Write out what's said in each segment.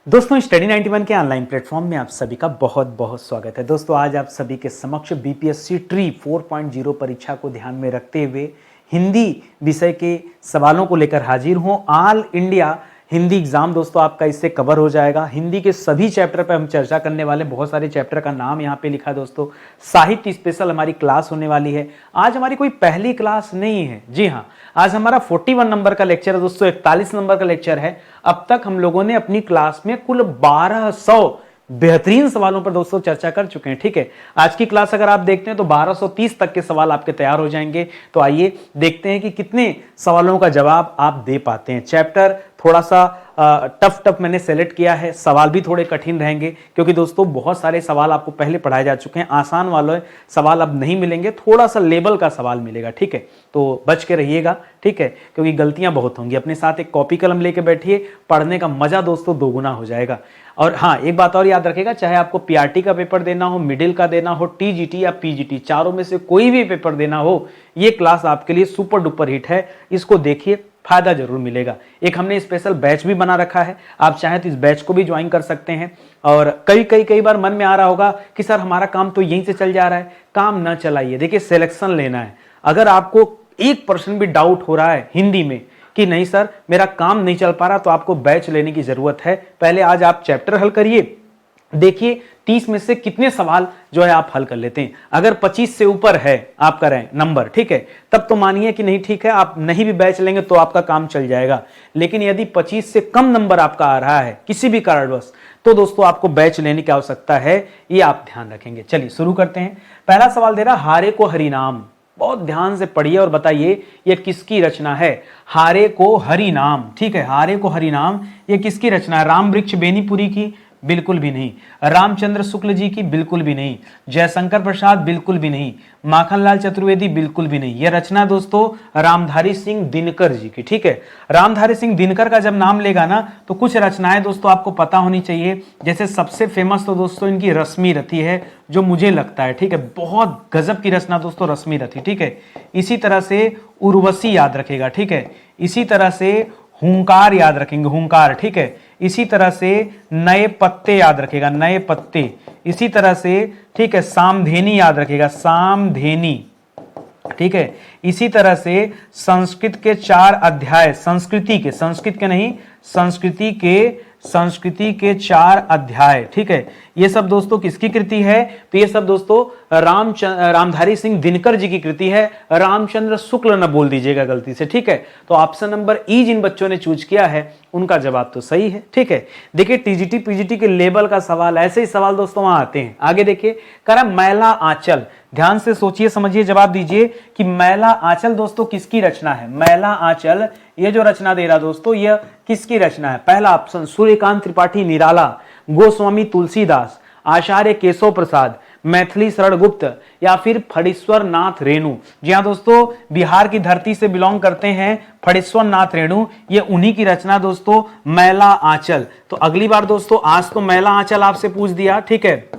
दोस्तों स्टडी 91 के online platform में आप सभी का बहुत बहुत स्वागत है। दोस्तों आज आप सभी के समक्ष बीपीएससी ट्री 4.0 परीक्षा को ध्यान में रखते हुए हिंदी विषय के सवालों को लेकर हाजिर हूँ। ऑल इंडिया हिंदी एग्जाम दोस्तों आपका इससे कवर हो जाएगा। हिंदी के सभी चैप्टर पर हम चर्चा करने वाले, बहुत सारे चैप्टर का नाम यहाँ पे लिखा दोस्तों। साहित्य स्पेशल हमारी क्लास होने वाली है। आज हमारी कोई पहली क्लास नहीं है, जी हाँ, आज हमारा 41 नंबर का लेक्चर है दोस्तों, 41 नंबर का लेक्चर है। अब तक हम लोगों ने अपनी क्लास में कुल 1200 बेहतरीन सवालों पर दोस्तों चर्चा कर चुके हैं। ठीक है, आज की क्लास अगर आप देखते हैं तो 1230 तक के सवाल आपके तैयार हो जाएंगे। तो आइए देखते हैं कि कितने सवालों का जवाब आप दे पाते हैं। चैप्टर थोड़ा सा टफ मैंने सेलेक्ट किया है, सवाल भी थोड़े कठिन रहेंगे क्योंकि दोस्तों बहुत सारे सवाल आपको पहले पढ़ाए जा चुके हैं। आसान वाले सवाल अब नहीं मिलेंगे, थोड़ा सा लेवल का सवाल मिलेगा। ठीक है, तो बच के रहिएगा, ठीक है, क्योंकि गलतियां बहुत होंगी। अपने साथ एक कॉपी कलम लेके बैठिए, पढ़ने का मजा दोस्तों दोगुना हो जाएगा। और हाँ, एक बात और याद रखिएगा, चाहे आपको पीआरटी का पेपर देना हो, मिडिल का देना हो, टीजीटी या पीजीटी, चारों में से कोई भी पेपर देना हो, ये क्लास आपके लिए सुपर डुपर हिट है। इसको देखिए, फायदा जरूर मिलेगा। एक हमने स्पेशल बैच भी बना रखा है, आप चाहें तो इस बैच को भी ज्वाइन कर सकते हैं। और कई बार मन में आ रहा होगा कि सर हमारा काम तो यहीं से चल जा रहा है। काम ना चलाइए, देखिए सिलेक्शन लेना है। अगर आपको 1% भी डाउट हो रहा है हिंदी में कि नहीं सर मेरा काम नहीं चल पा रहा, तो आपको बैच लेने की जरूरत है। पहले आज आप चैप्टर हल करिए, देखिए 30 में से कितने सवाल जो है आप हल कर लेते हैं। अगर 25 से ऊपर है आपका रैंक नंबर, ठीक है, तब तो मानिए कि नहीं, ठीक है, आप नहीं भी बैच लेंगे तो आपका काम चल जाएगा। लेकिन यदि 25 से कम नंबर आपका आ रहा है किसी भी कारणवश, तो दोस्तों आपको बैच लेने की आवश्यकता है, ये आप ध्यान रखेंगे। चलिए शुरू करते हैं। पहला सवाल दे रहा, हारे को हरिनाम। बहुत ध्यान से पढ़िए और बताइए ये किसकी रचना है। हारे को हरिनाम, ठीक है, हारे को हरिनाम ये किसकी रचना है? राम वृक्ष बेनीपुरी की? बिल्कुल भी नहीं। रामचंद्र शुक्ल जी की? बिल्कुल भी नहीं। जयशंकर प्रसाद? बिल्कुल भी नहीं। माखनलाल चतुर्वेदी? बिल्कुल भी नहीं। यह रचना दोस्तों रामधारी सिंह दिनकर जी की, ठीक है। रामधारी सिंह दिनकर का जब नाम लेगा ना तो कुछ रचनाएं दोस्तों आपको पता होनी चाहिए। जैसे सबसे फेमस तो दोस्तों इनकी रश्मि रथी है, जो मुझे लगता है, ठीक है, बहुत गजब की रचना दोस्तों रश्मि रथी, ठीक है। इसी तरह से उर्वशी याद रखेगा, ठीक है। इसी तरह से हुंकार याद रखेंगे, हुंकार, ठीक है। इसी तरह से नए पत्ते याद रखेगा, नए पत्ते। इसी तरह से, ठीक है, सामधेनी याद रखेगा, सामधेनी, ठीक है। इसी तरह से संस्कृत के 4 अध्याय, संस्कृति के नहीं, संस्कृति के 4 अध्याय, ठीक है। ये सब दोस्तों किसकी कृति है? तो ये सब दोस्तों रामधारी सिंह दिनकर जी की कृति है। रामचंद्र शुक्ल न बोल दीजिएगा गलती से, ठीक है। तो ऑप्शन नंबर ई जिन बच्चों ने चूज किया है उनका जवाब तो सही है, ठीक है। देखिए टीजीटी पीजीटी के लेवल का सवाल, ऐसे ही सवाल दोस्तों वहां आते हैं। आगे देखिए, कह रहा मैला आंचल। ध्यान से सोचिए, समझिए, जवाब दीजिए कि मैला आंचल दोस्तों किसकी रचना है। मैला आंचल ये जो रचना दे रहा दोस्तों, यह किसकी रचना है? पहला ऑप्शन सूर्यकांत त्रिपाठी निराला, गोस्वामी तुलसीदास, आचार्य केशव प्रसाद, मैथिली शरण गुप्त, या फिर फणीश्वर नाथ रेणु। जी हाँ दोस्तों, बिहार की धरती से बिलोंग करते हैं फणीश्वर नाथ रेणु, ये उन्हीं की रचना दोस्तों मैला आंचल। तो अगली बार दोस्तों, आज तो मैला आंचल आपसे पूछ दिया, ठीक है,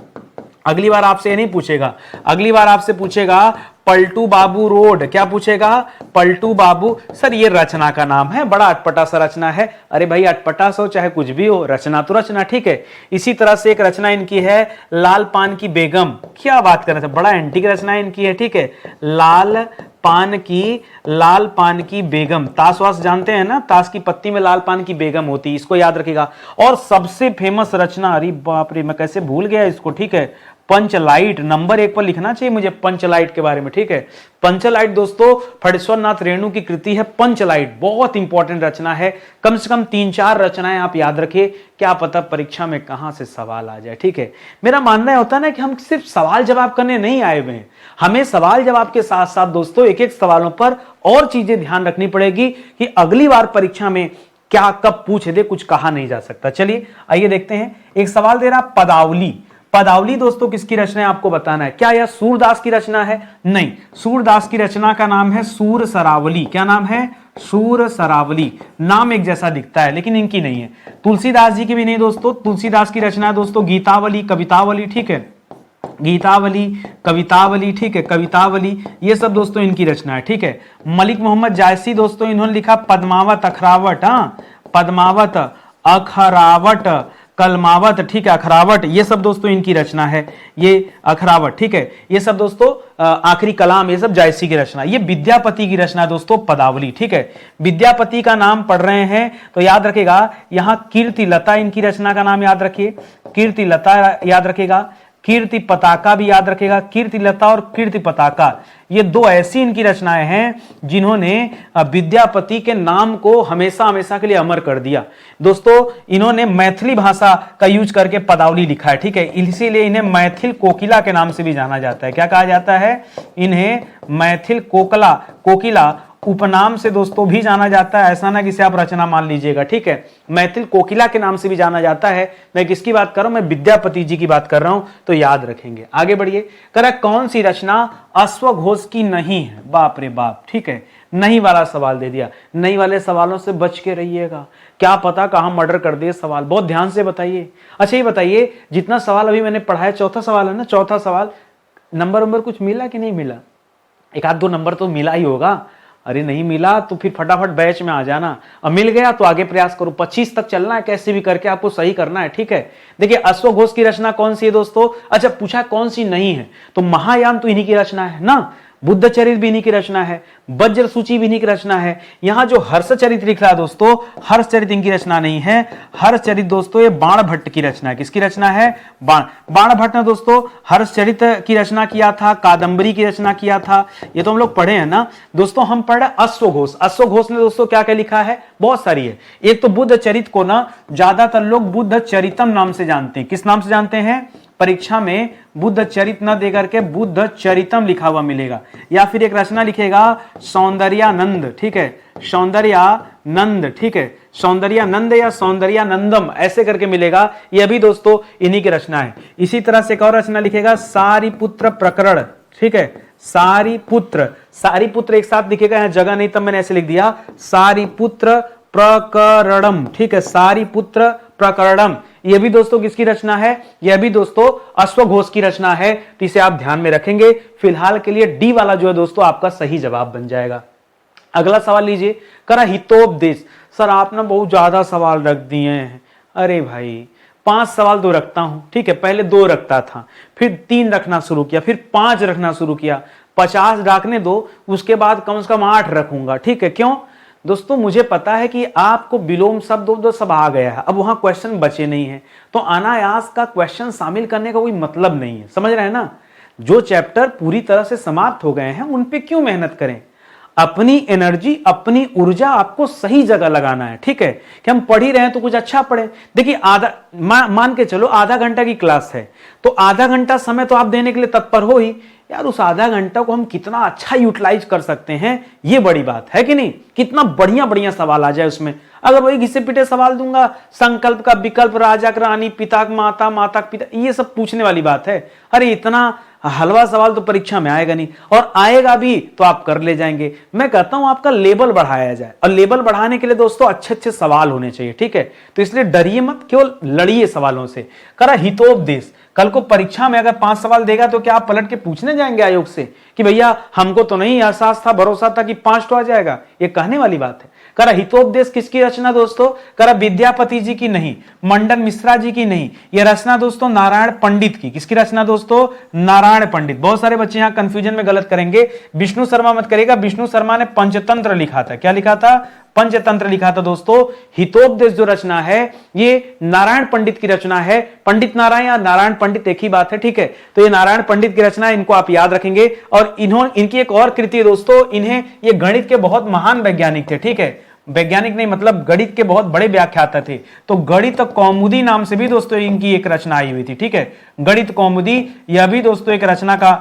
अगली बार आपसे ये नहीं पूछेगा, अगली बार आपसे पूछेगा पलटू बाबू रोड। क्या पूछेगा? पलटू बाबू। सर ये रचना का नाम है, बड़ा अटपटा सा रचना है। अरे भाई अटपटा सा हो चाहे कुछ भी हो, रचना तो रचना, ठीक है। इसी तरह से एक रचना इनकी है लाल पान की बेगम। क्या बात कर रहे थे, बड़ा एंटीक रचना इनकी है, ठीक है। लाल पान की बेगम। ताश वास जानते हैं ना, ताश की पत्ती में लाल पान की बेगम होती है, इसको याद रखिएगा। और सबसे फेमस रचना, अरे बाप रे मैं कैसे भूल गया इसको, ठीक है, पंचलाइट। नंबर 1 पर लिखना चाहिए मुझे पंचलाइट के बारे में, ठीक है। पंचलाइट दोस्तों फणीश्वर नाथ रेणु की कृति है पंचलाइट, बहुत इंपॉर्टेंट रचना है। कम से कम 3-4 रचनाएं आप याद रखिए, क्या पता परीक्षा में कहां से सवाल आ जाए, ठीक है। मेरा मानना होता है ना कि हम सिर्फ सवाल जवाब करने नहीं आए हुए हैं, हमें सवाल जवाब के साथ साथ दोस्तों एक एक सवालों पर और चीजें ध्यान रखनी पड़ेगी कि अगली बार परीक्षा में क्या कब पूछ दे, कुछ कहा नहीं जा सकता। चलिए आइए देखते हैं। एक सवाल दे रहा पदावली। पदावली दोस्तों किसकी रचना है आपको बताना है। क्या यह सूरदास की रचना है? नहीं, सूरदास की रचना का नाम है सूर सरावली। क्या नाम है? सूर सरावली। नाम एक जैसा दिखता है लेकिन इनकी नहीं है। तुलसीदास जी की भी नहीं दोस्तों, तुलसीदास की रचना है दोस्तों गीतावली, कवितावली, ठीक है, गीतावली, कवितावली, ठीक है, कवितावली, ये सब दोस्तों इनकी रचना है, ठीक है। मलिक मोहम्मद जायसी दोस्तों इन्होंने लिखा पद्मावत अखरावट, पद्मावत अखरावट, कलमावत, ठीक है, अखरावट, ये सब दोस्तों इनकी रचना है। ये अखरावट, ठीक है, ये सब दोस्तों आखिरी कलाम, ये सब जायसी की रचना। ये विद्यापति की रचना दोस्तों पदावली, ठीक है। विद्यापति का नाम पढ़ रहे हैं तो याद रखेगा, यहां कीर्तिलता इनकी रचना का नाम याद रखिए, कीर्तिलता याद रखेगा, कीर्ति पताका भी याद रखेगा। कीर्तिलता और कीर्ति पताका ये दो ऐसी इनकी रचनाएं हैं जिन्होंने विद्यापति के नाम को हमेशा हमेशा के लिए अमर कर दिया। दोस्तों इन्होंने मैथिली भाषा का यूज करके पदावली लिखा है, ठीक है, इसीलिए इन्हें मैथिल कोकिला के नाम से भी जाना जाता है। क्या कहा जाता है? इन्हें मैथिल कोकिला उपनाम से दोस्तों भी जाना जाता है। ऐसा ना किसी आप रचना मान लीजिएगा, ठीक है। मैथिल कोकिला के नाम से भी जाना जाता है। मैं किसकी बात कर रहा हूं? मैं विद्यापति जी की बात कर रहा हूं, तो याद रखेंगे। आगे बढ़िए, करा कौन सी रचना अश्वघोष की नहीं है? बाप रे बाप, ठीक है, नहीं वाला सवाल दे दिया। नहीं वाले सवालों से बच के रहिएगा, क्या पता कहां मर्डर कर दिए सवाल। बहुत ध्यान से बताइए। अच्छा ये बताइए, जितना सवाल अभी मैंने पढ़ाया, चौथा सवाल है ना, चौथा सवाल, नंबर कुछ मिला कि नहीं मिला? एक आध दो नंबर तो मिला ही होगा। अरे नहीं मिला तो फिर फटाफट बैच में आ जाना, अब मिल गया तो आगे प्रयास करो। 25 तक चलना है, कैसे भी करके आपको सही करना है, ठीक है। देखिए अश्वघोष की रचना कौन सी है दोस्तों? अच्छा पूछा कौन सी नहीं है, तो महायान तो इन्हीं की रचना है ना, बुद्धचरित भी इन्हीं की रचना है, वज्र सूची भी इन्हीं की रचना है। यहां जो हर्षचरित लिख रहा है दोस्तों, हर्षचरित इनकी रचना नहीं है। हर्षचरित दोस्तों ये बाण भट्ट की रचना है। किसकी रचना है? बाण भट्ट ने दोस्तों हर्षचरित की रचना किया था, कादंबरी की रचना किया था। ये तो हम लोग पढ़े हैं ना दोस्तों। हम पढ़े अश्वघोष। अश्वघोष ने दोस्तों क्या क्या लिखा है? बहुत सारी है। एक तो बुद्धचरित को ना ज्यादातर लोग बुद्धचरितम नाम से जानते हैं। किस नाम से जानते हैं? परीक्षा में बुद्ध चरित न देकर के बुद्ध चरितम लिखा हुआ मिलेगा, या फिर एक रचना लिखेगा सौंदर्यानंद, ठीक है, सौंदर्यानंद, ठीक है, सौंदर्यानंद या सौंदर्यानंदम ऐसे करके मिलेगा। यह भी दोस्तों इन्हीं की रचना है। इसी तरह से एक और रचना लिखेगा सारिपुत्र प्रकरण, ठीक है, सारिपुत्र एक साथ लिखेगा, यहां जगह नहीं तब मैंने ऐसे लिख दिया, सारिपुत्र प्रकरणम, ठीक है, सारिपुत्र प्रकरणम। यह भी दोस्तों किसकी रचना है? यह भी दोस्तों अश्वघोष की रचना है। तो इसे आप ध्यान में रखेंगे। फिलहाल के लिए डी वाला जो है दोस्तों आपका सही जवाब बन जाएगा। अगला सवाल लीजिए, करा हितोपदेश। सर आपने बहुत ज्यादा सवाल रख दिए हैं। अरे भाई 5 सवाल तो रखता हूं, ठीक है, पहले 2 रखता था, फिर 3 रखना शुरू किया, फिर 5 रखना शुरू किया, 50 रखने दो, उसके बाद कम से कम 8 रखूंगा, ठीक है। क्यों दोस्तों? मुझे पता है कि आपको विलोम शब्द सब आ गया है, अब वहां क्वेश्चन बचे नहीं है, तो अनायास का क्वेश्चन शामिल करने का कोई मतलब नहीं है, समझ रहे हैं ना। जो चैप्टर पूरी तरह से समाप्त हो गए हैं उन पे क्यों मेहनत करें? अपनी एनर्जी, अपनी ऊर्जा आपको सही जगह लगाना है, ठीक है। कि हम पढ़ ही रहे हैं तो कुछ अच्छा पढ़े। देखिए आधा मान के चलो आधा घंटा की क्लास है, तो आधा घंटा समय तो आप देने के लिए तत्पर हो ही। यार उस आधा घंटा को हम कितना अच्छा यूटिलाइज कर सकते हैं, ये बड़ी बात है कि नहीं। कितना बढ़िया बढ़िया सवाल आ जाए उसमें। अगर वही घिसे पिटे सवाल दूंगा, संकल्प का विकल्प, राजा का रानी, पिता का माता, माता का पिता, ये सब पूछने वाली बात है। अरे इतना हलवा सवाल तो परीक्षा में आएगा नहीं, और आएगा भी तो आप कर ले जाएंगे। मैं कहता हूं आपका लेवल बढ़ाया जाए, और लेवल बढ़ाने के लिए दोस्तों अच्छे अच्छे सवाल होने चाहिए, ठीक है। तो इसलिए डरिए मत, केवल लड़िए सवालों से। करा हितोपदेश। कल को परीक्षा में अगर 5 सवाल देगा तो क्या आप पलट के पूछने जाएंगे आयोग से कि भैया हमको तो नहीं एहसास था, भरोसा था कि 5 तो आ जाएगा? ये कहने वाली बात है। करा हितोपदेश किसकी रचना दोस्तों? करा विद्यापति जी की नहीं, मंडन मिश्रा जी की नहीं, यह रचना दोस्तों नारायण पंडित की। किसकी रचना दोस्तों? नारायण पंडित। बहुत सारे बच्चे यहां कंफ्यूजन में गलत करेंगे, विष्णु शर्मा मत करेगा। विष्णु शर्मा ने पंचतंत्र लिखा था। क्या लिखा था? पंचतंत्र लिखा था दोस्तों। हितोपदेश जो रचना है ये नारायण पंडित की रचना है। पंडित नारायण या नारायण पंडित एक ही बात है, ठीक है। तो ये नारायण पंडित की रचना है, इनको आप याद रखेंगे। और इनकी एक और कृति है दोस्तों, इन्हें ये गणित के बहुत महान वैज्ञानिक थे, ठीक है। वैज्ञानिक नहीं मतलब गणित के बहुत बड़े व्याख्याता थे, तो गणित कौमुदी नाम से भी दोस्तों इनकी एक रचना आई हुई थी, ठीक है। गणित कौमुदी यह भी दोस्तों एक रचना का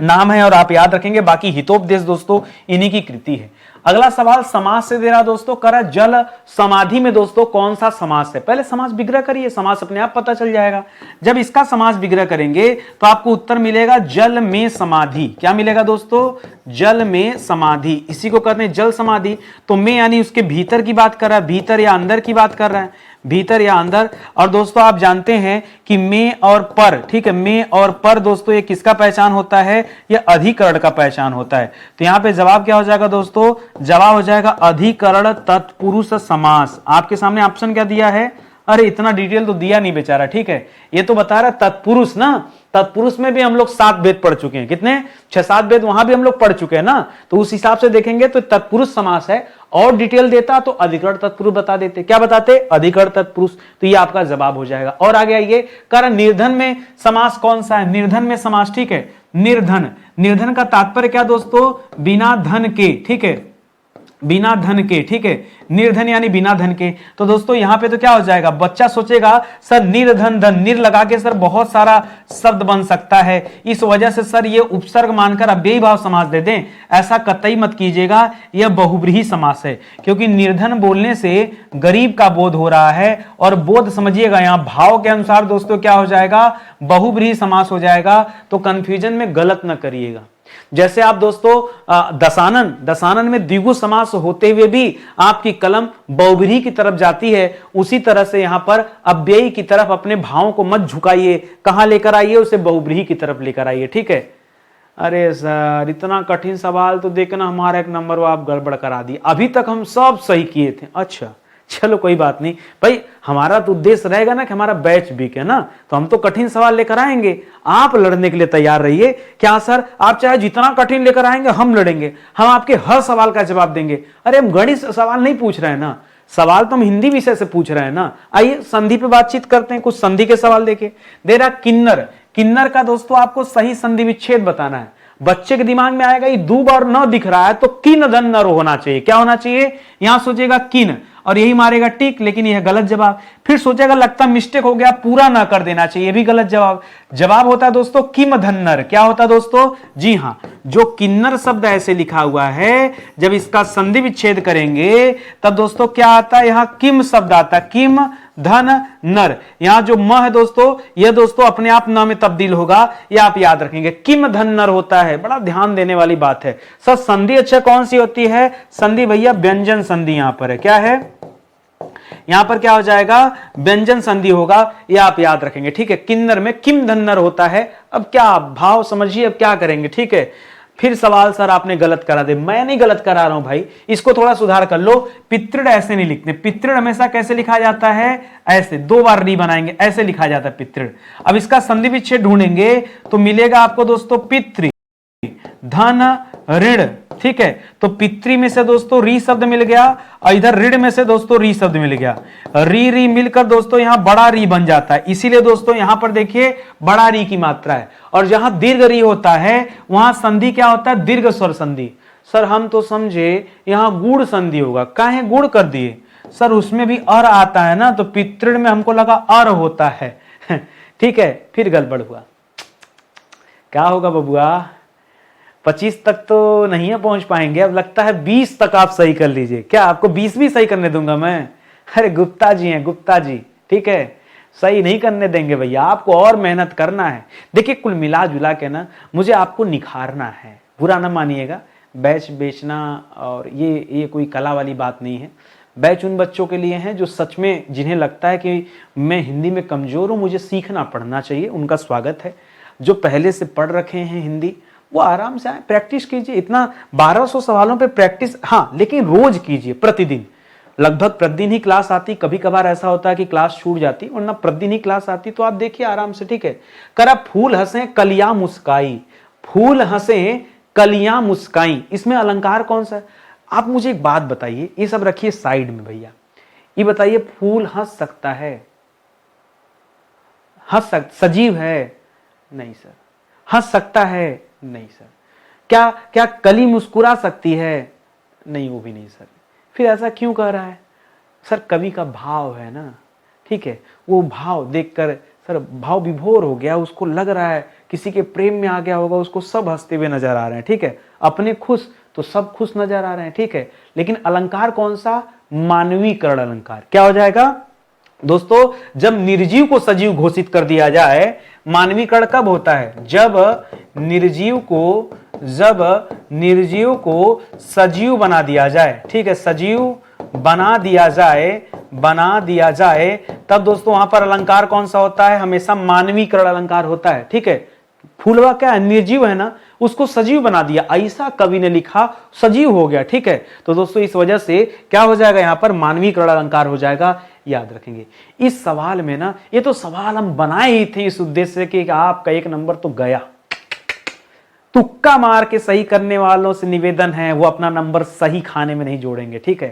नाम है, और आप याद रखेंगे। बाकी हितोपदेश दोस्तों इन्हीं की कृति है। अगला सवाल समास से दे रहा दोस्तों, करा जल समाधि में दोस्तों कौन सा समास है? पहले समास विग्रह करिए, समास अपने आप पता चल जाएगा। जब इसका समास विग्रह करेंगे तो आपको उत्तर मिलेगा जल में समाधि। क्या मिलेगा दोस्तों? जल में समाधि। इसी को कहते हैं जल समाधि। तो में यानी उसके भीतर की बात कर रहा है, भीतर या अंदर की बात कर रहा है, भीतर या अंदर। और दोस्तों आप जानते हैं कि में और पर, ठीक है, में और पर दोस्तों ये किसका पहचान होता है? ये अधिकरण का पहचान होता है। तो यहां पे जवाब क्या हो जाएगा दोस्तों? जवाब हो जाएगा अधिकरण तत्पुरुष समास। आपके सामने ऑप्शन क्या दिया है? अरे इतना डिटेल तो दिया नहीं बेचारा, ठीक है। ये तो बता रहा तत्पुरुष ना, तत्पुरुष में भी हम लोग 7 वेद पढ़ चुके हैं, कितने 6-7 वेद वहां भी हम लोग पढ़ चुके हैं ना, तो उस हिसाब से देखेंगे तो तत्पुरुष समास है। और डिटेल देता तो अधिकरण तत्पुरुष बता देते, क्या बताते, अधिकरण तत्पुरुष। तो ये आपका जवाब हो जाएगा। और आगे आइए, कारण निर्धन में समास कौन सा है, निर्धन में समास, ठीक है, निर्धन। निर्धन का तात्पर्य क्या दोस्तों, बिना धन के, ठीक है, बिना धन के, ठीक है, निर्धन यानी बिना धन के। तो दोस्तों यहां पे तो क्या हो जाएगा, बच्चा सोचेगा सर निर्धन धन, निर लगा के सर बहुत सारा शब्द बन सकता है, इस वजह से सर ये उपसर्ग मानकर अव्ययी भाव समास दे दें। ऐसा कतई मत कीजिएगा, यह बहुब्रीहि समास है, क्योंकि निर्धन बोलने से गरीब का बोध हो रहा है, और बोध समझिएगा यहां भाव के अनुसार दोस्तों क्या हो जाएगा, बहुब्रीहि समास हो जाएगा। तो कंफ्यूजन में गलत ना करिएगा। जैसे आप दोस्तों दशानन, दशानन में द्विगु समास होते हुए भी आपकी कलम बहुब्रीहि की तरफ जाती है, उसी तरह से यहां पर अव्ययी की तरफ अपने भावों को मत झुकाइए, कहां लेकर आइए, उसे बहुब्रीहि की तरफ लेकर आइए, ठीक है। अरे सर इतना कठिन सवाल तो देखना, हमारा एक नंबर वो आप गड़बड़ करा दिए, अभी तक हम सब सही किए थे। अच्छा चलो कोई बात नहीं भाई, हमारा तो उद्देश्य रहेगा ना कि हमारा बैच बिके ना, तो हम तो कठिन सवाल लेकर आएंगे, आप लड़ने के लिए तैयार रहिए। क्या सर आप चाहे जितना कठिन लेकर आएंगे हम लड़ेंगे, हम आपके हर सवाल का जवाब देंगे। अरे हम गणित सवाल नहीं पूछ रहे हैं ना, सवाल तो हम हिंदी विषय से पूछ रहे हैं ना। आइए संधि पे बातचीत करते हैं, कुछ संधि के सवाल देखे। दे रहा किन्नर, किन्नर का दोस्तों आपको सही संधि विच्छेद बताना है। बच्चे के दिमाग में आएगा ये दो बार न दिख रहा है तो किन धन नर होना चाहिए, क्या होना चाहिए, यहां सोचेगा किन और यही मारेगा टिक, लेकिन यह गलत जवाब। फिर सोचेगा लगता मिस्टेक हो गया, पूरा ना कर देना चाहिए, भी गलत जवाब। जवाब होता है दोस्तों किम धन्नर, क्या होता है दोस्तों, जी हां, जो किन्नर शब्द ऐसे लिखा हुआ है, जब इसका संधि विच्छेद करेंगे तब दोस्तों क्या आता है, यहां किम शब्द आता है, किम धन नर। यहां जो म है दोस्तों, यह दोस्तों अपने आप न में तब्दील होगा, यह आप याद रखेंगे, किम धन नर होता है। बड़ा ध्यान देने वाली बात है सर। संधि अच्छा कौन सी होती है, संधि भैया व्यंजन संधि यहां पर है, क्या है, यहां पर क्या हो जाएगा, व्यंजन संधि होगा, यह आप याद रखेंगे, ठीक है। किन्नर में किम धन्नर होता है। अब क्या भाव समझिए, अब क्या करेंगे, ठीक है। फिर सवाल सर आपने गलत करा दे, मैं नहीं गलत करा रहा हूं भाई, इसको थोड़ा सुधार कर लो। पितृण ऐसे नहीं लिखते, पितृण हमेशा कैसे लिखा जाता है, ऐसे, दो बार री बनाएंगे, ऐसे लिखा जाता है पितृण। अब इसका संधि विच्छेद ढूंढेंगे तो मिलेगा आपको दोस्तों पितृ धन ऋण, ठीक है। तो पितृ में से दोस्तों री शब्द मिल गया और इधर ऋण में से दोस्तों री शब्द मिल गया, री री मिलकर दोस्तों यहां बड़ा री बन जाता है। इसीलिए दोस्तों यहां पर देखिए बड़ा री की मात्रा है, और जहां दीर्घ री होता है वहां संधि क्या होता है, दीर्घ स्वर संधि। सर हम तो समझे यहां गुड़ संधि होगा, काहे गुड़ कर दिए सर, उसमें भी अर आता है ना, तो पितृण में हमको लगा अर होता है ठीक है। फिर गड़बड़ हुआ, क्या होगा बबुआ, 25 तक तो नहीं है पहुंच पाएंगे, अब लगता है 20 तक आप सही कर लीजिए। क्या आपको 20 भी सही करने दूंगा मैं, अरे गुप्ता जी हैं गुप्ता जी, ठीक है, सही नहीं करने देंगे भैया, आपको और मेहनत करना है। देखिए कुल मिला जुला के ना मुझे आपको निखारना है, बुरा ना मानिएगा। बैच बेचना और ये कोई कला वाली बात नहीं है। बैच उन बच्चों के लिए हैं जो सच में जिन्हें लगता है कि मैं हिंदी में कमजोर हूं, मुझे सीखना पढ़ना चाहिए, उनका स्वागत है। जो पहले से पढ़ रखे हैं हिंदी वो आराम से आए, प्रैक्टिस कीजिए। इतना 1200 सवालों पे प्रैक्टिस, हाँ लेकिन रोज कीजिए, प्रतिदिन। लगभग प्रतिदिन ही क्लास आती, कभी कभार ऐसा होता है कि क्लास छूट जाती, वरना प्रतिदिन ही क्लास आती, तो आप देखिए आराम से, ठीक है। करा फूल हंसे कलियां मुस्काई, फूल हंसे कलियां मुस्काई, इसमें अलंकार कौन सा है? आप मुझे एक बात बताइए, ये सब रखिए साइड में भैया, ये बताइए फूल हंस सकता है, सजीव है? नहीं सर। हंस सकता है? नहीं सर। क्या कली मुस्कुरा सकती है? नहीं, वो भी नहीं सर। फिर ऐसा क्यों कह रहा है सर? कवि का भाव है ना, ठीक है, वो भाव देखकर सर भाव विभोर हो गया, उसको लग रहा है किसी के प्रेम में आ गया होगा, उसको सब हंसते हुए नजर आ रहे हैं, ठीक है, अपने खुश तो सब खुश नजर आ रहे हैं, ठीक है। लेकिन अलंकार कौन सा? मानवीकरण अलंकार। क्या हो जाएगा दोस्तों? जब निर्जीव को सजीव घोषित कर दिया जाए। मानवीकरण कब होता है? जब निर्जीव को सजीव बना दिया जाए, ठीक है, सजीव बना दिया जाए, तब दोस्तों वहां पर अलंकार कौन सा होता है? हमेशा मानवीकरण अलंकार होता है, ठीक है। फूलवा क्या है? निर्जीव है ना, उसको सजीव बना दिया, ऐसा कवि ने लिखा, सजीव हो गया। ठीक है, तो दोस्तों इस वजह से क्या हो जाएगा, यहां पर मानवीकरण अलंकार हो जाएगा, याद रखेंगे। इस सवाल में ना, ये तो सवाल हम बनाए ही थे इस उद्देश्य से कि आपका 1 नंबर तो गया। तुक्का मार के सही करने वालों से निवेदन है वो अपना नंबर सही खाने में नहीं जोड़ेंगे। ठीक है,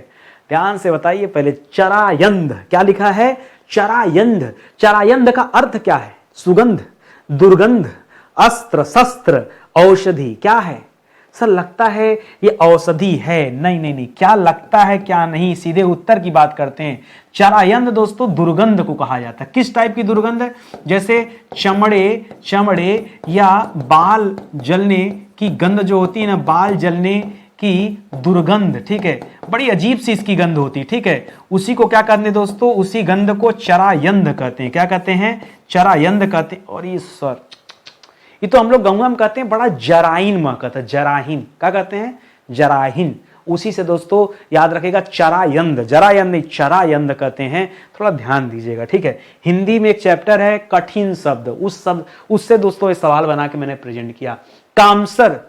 ध्यान से बताइए। पहले चरायंध, क्या लिखा है, चरायंध। चरायंध का अर्थ क्या है, सुगंध, दुर्गंध, अस्त्र, शस्त्र, औषधि। क्या है सर, लगता है ये औषधि है। नहीं नहीं नहीं, क्या लगता है क्या नहीं, सीधे उत्तर की बात करते हैं। चरायंध दोस्तों दुर्गंध को कहा जाता है। किस टाइप की दुर्गंध है, जैसे चमड़े या बाल जलने की गंध जो होती है ना, बाल जलने की दुर्गंध। ठीक है, बड़ी अजीब सी इसकी गंध होती है। ठीक है, उसी को क्या कहते हैं दोस्तों, उसी गंध को चरायंध कहते हैं। क्या कहते हैं, चरायंध कहते हैं। और ये सर, ये तो हम लोग गंगा में कहते हैं बड़ा जराइन महकता है, जराहीन। क्या कहते हैं, जराहीन। उसी से दोस्तों याद रखेगा, चरायंध, जरायंध नहीं चरायंध कहते हैं। थोड़ा ध्यान दीजिएगा। ठीक है, हिंदी में एक चैप्टर है कठिन शब्द, उस शब्द उससे दोस्तों ये सवाल बना के मैंने प्रेजेंट किया। कामसर,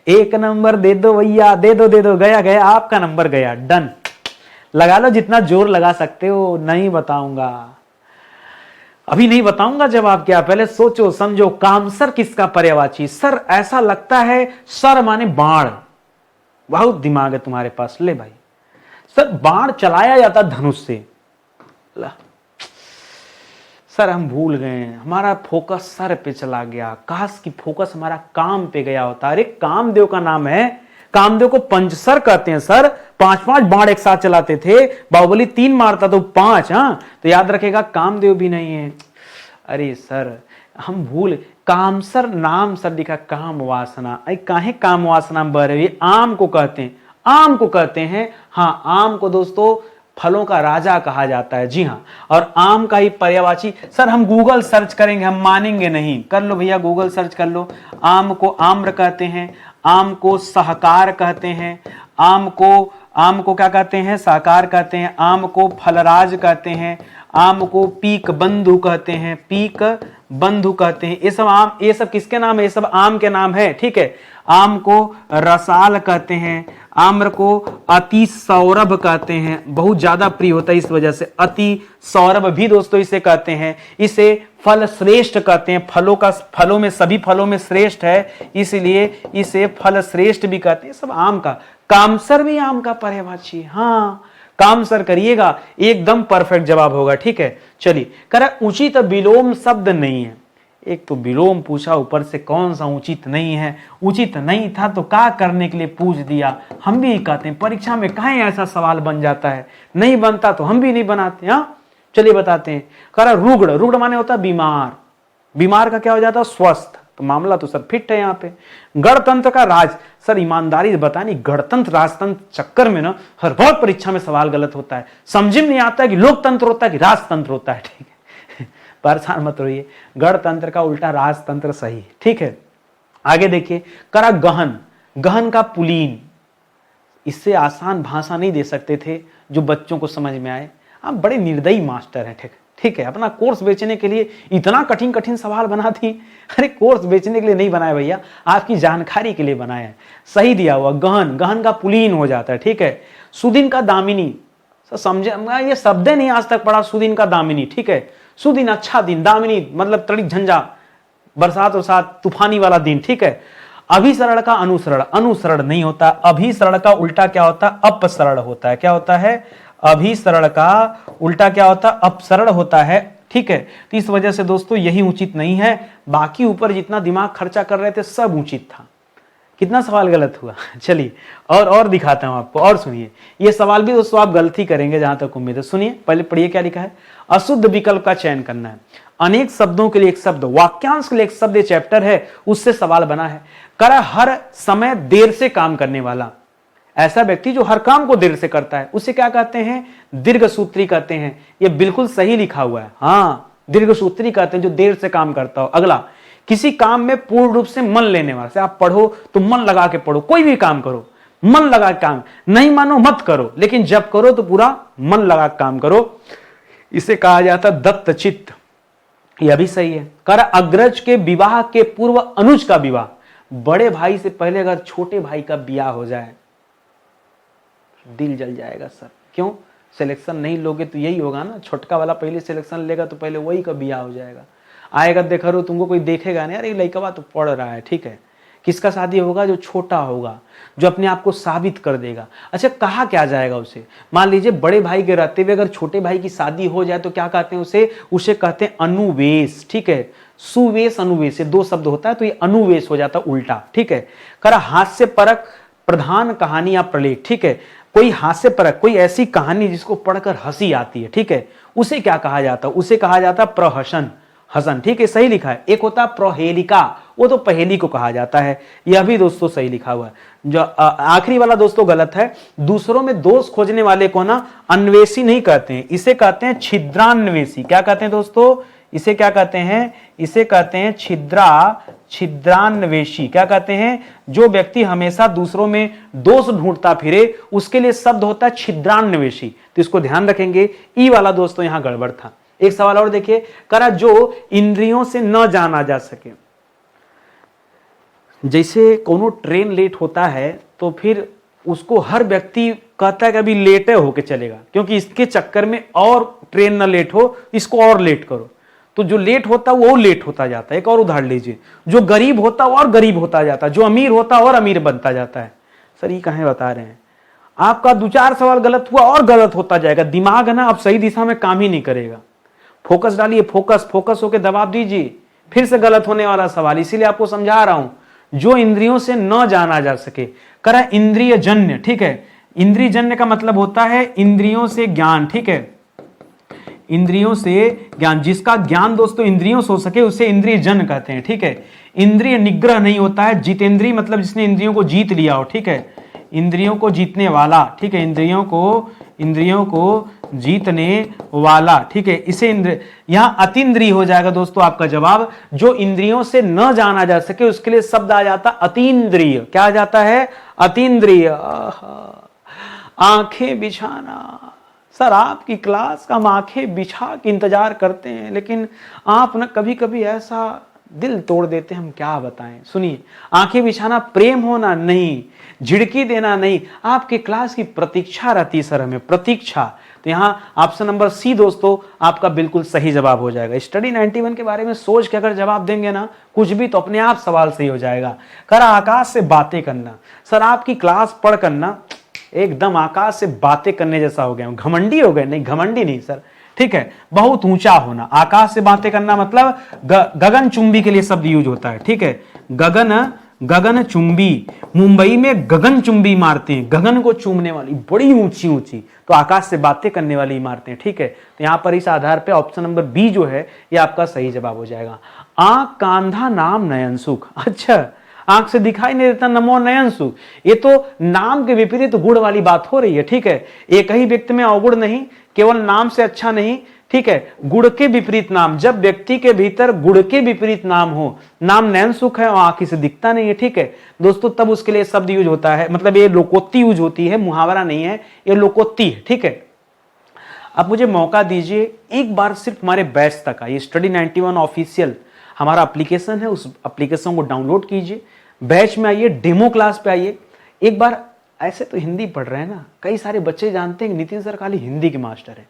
1 नंबर दे दो भैया, दे दो, गया गया, आपका नंबर गया, डन। लगा लो जितना जोर लगा सकते हो। नहीं बताऊंगा, अभी नहीं बताऊंगा जवाब क्या, पहले सोचो समझो। कामसर किसका पर्यायवाची, सर ऐसा लगता है, सर माने बाण, बहुत दिमाग है तुम्हारे पास। ले भाई, सर बाण चलाया जाता धनुष से। सर हम भूल गए, हमारा फोकस सर पे चला गया, काश की फोकस हमारा काम पे गया होता। अरे कामदेव का नाम है, कामदेव को पंचसर कहते हैं सर। 5-5 बाण एक साथ चलाते थे, बाहुबली 3 मारता तो 5। हाँ, तो याद रखेगा कामदेव भी नहीं है। अरे सर हम भूल, कामसर नाम सर लिखा, काम वासना। अरे काहे काम वासना बढ़ रही, आम को कहते हैं, आम को कहते हैं। हाँ, आम को दोस्तों फलों का राजा कहा जाता है। जी हाँ, और आम का ही पर्यायवाची। सर हम गूगल सर्च करेंगे, हम मानेंगे नहीं। कर लो भैया, गूगल सर्च कर लो। आम को आम्र कहते हैं, आम को सहकार कहते हैं, आम को क्या कहते हैं, साकार कहते हैं, आम को फलराज कहते हैं, आम को पीक बंधु कहते हैं, पीक बंधु कहते हैं। ये सब किसके नाम है, ये सब आम के नाम है। ठीक है, आम को रसाल कहते हैं, आम्र को अति सौरभ कहते हैं, बहुत ज्यादा प्रिय होता है इस वजह से। अति सौरभ भी दोस्तों इसे कहते हैं। इसे फल श्रेष्ठ कहते हैं, फलों में सभी फलों में श्रेष्ठ है, इसलिए इसे फल श्रेष्ठ भी कहते हैं। सब आम का। कामसर भी आम का पर्यायवाची। हाँ, कामसर करिएगा, एकदम परफेक्ट जवाब होगा। ठीक है, चलिए। करा उचित विलोम शब्द नहीं है। एक तो विलोम पूछा, ऊपर से कौन सा उचित नहीं है। उचित नहीं था तो क्या करने के लिए पूछ दिया। हम भी कहते हैं परीक्षा में कहीं ऐसा सवाल बन जाता है, नहीं बनता तो हम भी नहीं बनाते। हाँ, चलिए बताते हैं। करा रुग्ण, रुग्ण माने होता है बीमार, बीमार का क्या हो जाता है, स्वस्थ। तो मामला तो सर फिट है यहाँ पे। गणतंत्र का राज, सर ईमानदारी से बताए नहीं, गणतंत्र राजतंत्र चक्कर में ना हर बहुत परीक्षा में सवाल गलत होता है। समझ में नहीं आता है कि लोकतंत्र होता है कि राजतंत्र होता है। ठीक है, परेशान मत रहिए, गणतंत्र का उल्टा राजतंत्र सही। ठीक है, आगे देखिए। करा गहन, गहन का पुलीन। इससे आसान भाषा नहीं दे सकते थे जो बच्चों को समझ में आए। आप बड़े निर्दयी मास्टर हैं। ठीक है, अपना कोर्स बेचने के लिए इतना कठिन कठिन सवाल बना दी। अरे कोर्स बेचने के लिए नहीं बनाया भैया, आपकी जानकारी के लिए बनाया है। सही दिया हुआ, गहन, गहन का पुलीन हो जाता है। ठीक है, सुदिन का दामिनी, समझे, ये शब्द नहीं आज तक पढ़ा, सुदिन का दामिनी। ठीक है, सुदिन अच्छा दिन, दामिनी मतलब तड़िक झंझा, बरसात वरसात तूफानी वाला दिन। ठीक है, अभिसरण का अनुसरण, अनुसरण नहीं होता। अभिसरण का उल्टा क्या होता है, अपसरण होता है। क्या होता है, अभिसरण का उल्टा क्या होता है, अपसरण होता है। ठीक है, तो इस वजह से दोस्तों यही उचित नहीं है। बाकी ऊपर जितना दिमाग खर्चा कर रहे थे सब उचित था। कितना सवाल गलत हुआ। चलिए और दिखाता हूं आपको, और सुनिए। ये सवाल भी दोस्तों आप गलती करेंगे जहां तक उम्मीद है। सुनिए, पहले पढ़िए क्या लिखा है। अशुद्ध विकल्प का चयन करना है। अनेक शब्दों के लिए एक शब्द, वाक्यांश के लिए एक शब्द, चैप्टर है, उससे सवाल बना है। करा हर समय देर से काम करने वाला, ऐसा व्यक्ति जो हर काम को देर से करता है उसे क्या कहते हैं, दीर्घसूत्री कहते हैं। ये बिल्कुल सही लिखा हुआ है। हाँ, दीर्घसूत्री कहते हैं जो देर से काम करता हो। अगला, किसी काम में पूर्ण रूप से मन लेने वाला। से आप पढ़ो तो मन लगा के पढ़ो, कोई भी काम करो मन लगा के काम, नहीं मानो मत करो, लेकिन जब करो तो पूरा मन लगा के काम करो। इसे कहा जाता है दत्तचित्त। यह भी सही है। कर अग्रज के विवाह के पूर्व अनुज का विवाह, बड़े भाई से पहले अगर छोटे भाई का ब्याह हो जाए, दिल जल जाएगा सर। क्यों? सिलेक्शन नहीं लोगे तो यही होगा ना, छोटका वाला पहले सिलेक्शन लेगा तो पहले वही का ब्याह हो जाएगा। आएगा देखा रो, तुमको कोई देखेगा नहीं, अरे लड़का तो पढ़ रहा है, ठीक है। किसका शादी होगा? जो छोटा होगा, जो अपने आप को साबित कर देगा। अच्छा, कहा क्या जाएगा उसे? मान लीजिए बड़े भाई के रहते हुए अगर छोटे भाई की शादी हो जाए तो क्या कहते हैं उसे कहते हैं अनुवेश, ठीक है। सुवेश अनुवेश, ये दो शब्द होता है, तो ये अनुवेश हो जाता है उल्टा, ठीक है। करा हास्य परक प्रधान कहानी या प्रलेख, ठीक है। कोई हास्य परक, कोई ऐसी कहानी जिसको पढ़कर हंसी आती है, ठीक है, उसे क्या कहा जाता है? उसे कहा जाता है प्रहसन, हसन, ठीक है, सही लिखा है। एक होता है प्रहेलिका, वो तो पहेली को कहा जाता है, यह भी दोस्तों सही लिखा हुआ है। जो आखिरी वाला दोस्तों गलत है। दूसरों में दोष खोजने वाले को ना अन्वेषी नहीं कहते हैं, इसे कहते हैं छिद्रान्वेषी। क्या कहते हैं दोस्तों? इसे क्या कहते हैं? इसे कहते हैं छिद्रान्वेषी। क्या कहते हैं? जो व्यक्ति हमेशा दूसरों में दोष ढूंढता फिरे, उसके लिए शब्द होता है छिद्रान्वेषी। तो इसको ध्यान रखेंगे। ई वाला दोस्तों यहां गड़बड़ था। एक सवाल और देखिए, करा जो इंद्रियों से न जाना जा सके। जैसे कोनो ट्रेन लेट होता है तो फिर उसको हर व्यक्ति कहता है कि अभी लेटे होके चलेगा, क्योंकि इसके चक्कर में और ट्रेन न लेट हो, इसको और लेट करो। तो जो लेट होता है वो लेट होता जाता है। एक और उदाहरण लीजिए, जो गरीब होता है और गरीब होता जाता है, जो अमीर होता है और अमीर बनता जाता है। सर ये कहां बता रहे हैं? आपका 2-4 सवाल गलत हुआ और गलत होता जाएगा। दिमाग है ना, अब सही दिशा में काम ही नहीं करेगा। फोकस डालिए, फोकस होकर जवाब दीजिए। फिर से गलत होने वाला सवाल, इसीलिए आपको समझा रहा हूं। जो इंद्रियों से न जाना जा सके, करा इंद्रिय जन्य, ठीक है। इंद्रिय जन्य का मतलब होता है इंद्रियों से ज्ञान, ठीक है। इंद्रियों से ज्ञान, जिसका ज्ञान दोस्तों इंद्रियों से हो सके उसे इंद्रिय जन्य कहते हैं, ठीक है। इंद्रिय निग्रह नहीं होता है। जितेंद्रिय मतलब जिसने इंद्रियों को जीत लिया हो, ठीक है। इंद्रियों को जीतने वाला, ठीक है। इंद्रियों को जीतने वाला, ठीक है। इसे इंद्रिय, यहां अतीन्द्रिय हो जाएगा दोस्तों आपका जवाब। जो इंद्रियों से न जाना जा सके उसके लिए शब्द आ जाता अतीन्द्रिय। क्या आ जाता है? अतीन्द्रिय। आंखें बिछाना। सर आपकी क्लास का हम आंखें बिछा के इंतजार करते हैं, लेकिन आप ना कभी कभी ऐसा दिल तोड़ देते हैं, हम क्या बताएं। सुनिए, आंखें बिछाना प्रेम होना नहीं, झिड़की देना नहीं, आपके क्लास की प्रतीक्षा रहती सर, हमें प्रतीक्षा। तो यहां ऑप्शन नंबर सी दोस्तों आपका बिल्कुल सही जवाब हो जाएगा। स्टडी 91 के बारे में सोच के अगर जवाब देंगे ना कुछ भी, तो अपने आप सवाल सही हो जाएगा। करा आकाश से बातें करना। सर आपकी क्लास पढ़ करना एकदम आकाश से बातें करने जैसा हो गया। घमंडी हो गए? नहीं, घमंडी नहीं सर, ठीक है। बहुत ऊंचा होना। आकाश से बातें करना मतलब गगन चुंबी के लिए शब्द यूज होता है, ठीक है। गगन चुंबी, मुंबई में गगन चुंबी इमारतें, गगन को चूमने वाली बड़ी ऊंची ऊंची, तो आकाश से बातें करने वाली इमारतें, ठीक है। तो यहां पर इस आधार पे ऑप्शन नंबर बी जो है ये आपका सही जवाब हो जाएगा। आंख कांधा नाम नयन सुख। अच्छा, आंख से दिखाई नहीं देता नमो नयन सुख, ये तो नाम के विपरीत तो गुण वाली बात हो रही है, ठीक है। एक ही व्यक्ति में अवगुण नहीं, केवल नाम से अच्छा नहीं, ठीक है। गुण के विपरीत नाम, जब व्यक्ति के भीतर गुण के विपरीत नाम हो, नाम नयन सुख है और आंखी से दिखता नहीं है, ठीक है दोस्तों, तब उसके लिए शब्द यूज होता है, मतलब ये लोकोक्ति यूज होती है, मुहावरा नहीं है, ये लोकोक्ति है, ठीक है। अब मुझे मौका दीजिए, एक बार सिर्फ हमारे बैच तक आइए। स्टडी 91 ऑफिशियल हमारा एप्लीकेशन है, उस एप्लीकेशन को डाउनलोड कीजिए, बैच में आइए, डेमो क्लास पे आइए। एक बार ऐसे तो हिंदी पढ़ रहे हैं ना, कई सारे बच्चे जानते हैं कि नितिन सर खाली हिंदी के मास्टर है।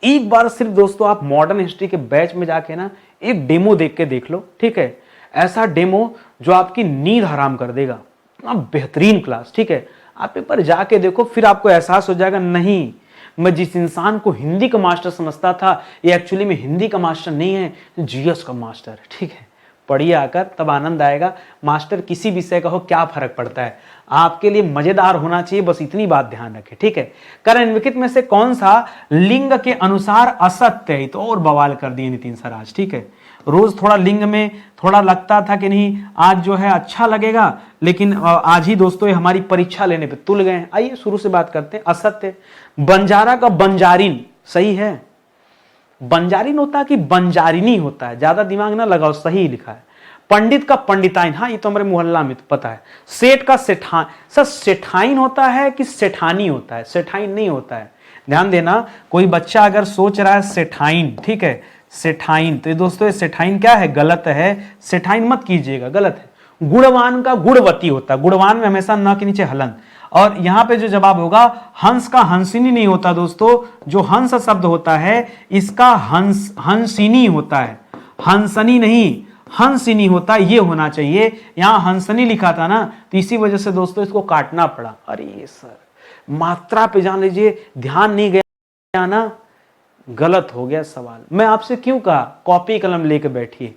एक बार सिर्फ दोस्तों आप मॉडर्न हिस्ट्री के बैच में जाके ना एक डेमो देख के देख लो, ठीक है। ऐसा डेमो जो आपकी नींद हराम कर देगा, बेहतरीन क्लास, ठीक है। आप एक बार जाके देखो, फिर आपको एहसास हो जाएगा, नहीं मैं जिस इंसान को हिंदी का मास्टर समझता था ये एक्चुअली में हिंदी का मास्टर नहीं है, जीएस का मास्टर है, ठीक है। पढ़िए आकर, तब आनंद आएगा। मास्टर किसी विषय का हो क्या फर्क पड़ता है, आपके लिए मजेदार होना चाहिए, बस इतनी बात ध्यान रखें, ठीक है। कर निम्नलिखित में से कौन सा लिंग के अनुसार असत्य है? तो और बवाल कर दिए नितिन सर आज, ठीक है। रोज थोड़ा लिंग में थोड़ा लगता था कि नहीं आज जो है अच्छा लगेगा, लेकिन आज ही दोस्तों हमारी परीक्षा लेने पे तुल गए। आइए शुरू से बात करते हैं। असत्य, बंजारा का बंजारिन सही है। बंजारिन होता है कि बंजारिनी होता है, ज्यादा दिमाग ना लगाओ, सही लिखा है। पंडित का पंडिताइन, हाँ ये तो हमारे मोहल्ला में तो पता है। सेठ का सेठान, सर सेठाइन होता है कि सेठानी होता है? सेठाइन नहीं होता है, ध्यान देना। कोई बच्चा अगर सोच रहा है सेठाइन, ठीक है, सेठाइन, तो दोस्तों ये सेठाइन क्या है? गलत है, सेठाइन मत कीजिएगा, गलत है। गुणवान का गुणवती होता है, गुणवान में हमेशा न के नीचे हलन। और यहां पे जो जवाब होगा, हंस का हंसिनी नहीं होता दोस्तों, जो हंस शब्द होता है इसका हंसिनी होता है, हंसनी नहीं हंसिनी होता, ये होना चाहिए। यहां हंसनी लिखा था ना, तो इसी वजह से दोस्तों इसको काटना पड़ा। अरे सर मात्रा पे जान लीजिए ध्यान नहीं गया ना, गलत हो गया सवाल। मैं आपसे क्यों कहा कॉपी कलम लेके बैठिए,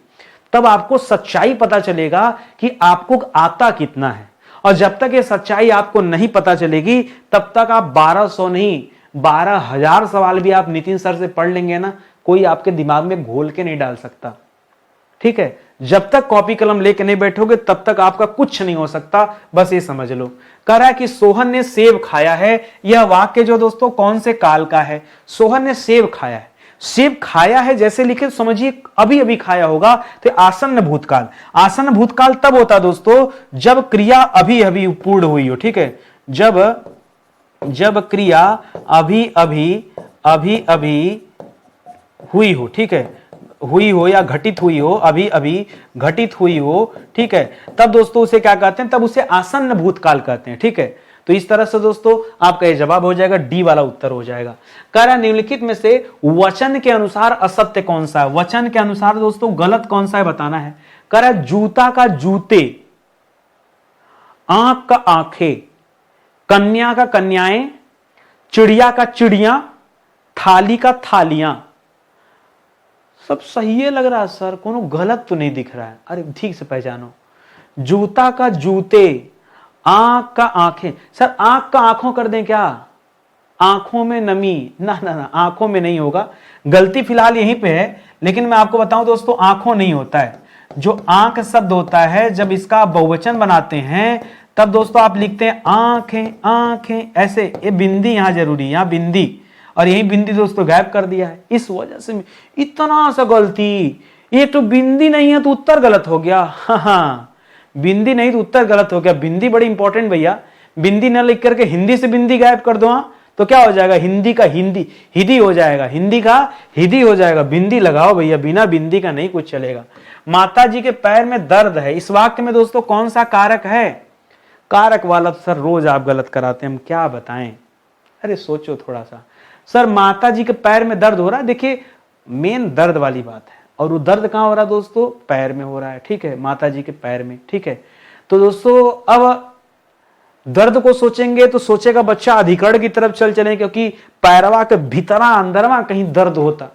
तब आपको सच्चाई पता चलेगा कि आपको आता कितना है। और जब तक ये सच्चाई आपको नहीं पता चलेगी तब तक आप 1200 नहीं 12,000 सवाल भी आप नितिन सर से पढ़ लेंगे ना, कोई आपके दिमाग में घोल के नहीं डाल सकता। ठीक है, जब तक कॉपी कलम लेके नहीं बैठोगे तब तक आपका कुछ नहीं हो सकता, बस ये समझ लो। कह रहा है कि सोहन ने सेब खाया है, यह वाक्य जो दोस्तों कौन से काल का है? सोहन ने सेब खाया है, सेब खाया है जैसे लिखे तो समझिए अभी अभी खाया होगा, तो आसन्न भूतकाल। आसन्न भूतकाल तब होता दोस्तों जब क्रिया अभी अभी पूर्ण हुई हो। ठीक है, जब क्रिया अभी अभी हुई हो, ठीक है, हुई हो या घटित हुई हो, अभी अभी घटित हुई हो, ठीक है, तब दोस्तों उसे क्या कहते हैं? तब उसे आसन्न भूतकाल कहते हैं। ठीक है, तो इस तरह से दोस्तों आपका यह जवाब हो जाएगा, डी वाला उत्तर हो जाएगा। कह रहा निम्नलिखित में से वचन के अनुसार असत्य कौन सा है? वचन के अनुसार दोस्तों गलत कौन सा है बताना है। कह रहा जूता का जूते, आंख का आंखें, कन्या का कन्याएं, चिड़िया का चिड़िया, थाली का थालियां। सब सही है लग रहा है सर, कोनो गलत तो नहीं दिख रहा है। अरे ठीक से पहचानो, जूता का जूते, आंख का आंखें। सर आंख का आंखों कर दें क्या? आंखों में नमी, ना ना ना, आंखों में नहीं होगा, गलती फिलहाल यहीं पे है। लेकिन मैं आपको बताऊं दोस्तों, आंखों नहीं होता है। जो आंख शब्द होता है जब इसका बहुवचन बनाते हैं तब दोस्तों आप लिखते हैं आंखें आंखें, ऐसे। ये बिंदी यहां जरूरी है, यहां बिंदी, और यही बिंदी दोस्तों गायब कर दिया है। इस वजह से इतना सा गलती, ये तो बिंदी नहीं है तो उत्तर गलत हो गया। हाँ, बिंदी नहीं तो उत्तर गलत हो गया। बिंदी बड़ी इंपॉर्टेंट भैया, बिंदी न लिख करके हिंदी से बिंदी गायब कर दो, हाँ तो क्या हो जाएगा? हिंदी का हिंदी हिदी हो जाएगा, हिंदी का हिदी हो जाएगा। बिंदी लगाओ भैया, बिना बिंदी का नहीं कुछ चलेगा। माता जी के पैर में दर्द है, इस वाक्य में दोस्तों कौन सा कारक है? कारक वाला तो सर रोज आप गलत कराते हैं, हम क्या बताएं। अरे सोचो थोड़ा सा। सर माता जी के पैर में दर्द हो रहा है, देखिए मेन दर्द वाली बात है, और वो दर्द कहां हो रहा है दोस्तों? पैर में हो रहा है। ठीक है, माता जी के पैर में। ठीक है, तो दोस्तों अब दर्द को सोचेंगे तो सोचेगा बच्चा अधिकरण की तरफ चले, क्योंकि पैरवा के भीतरा अंदरवा कहीं दर्द होता।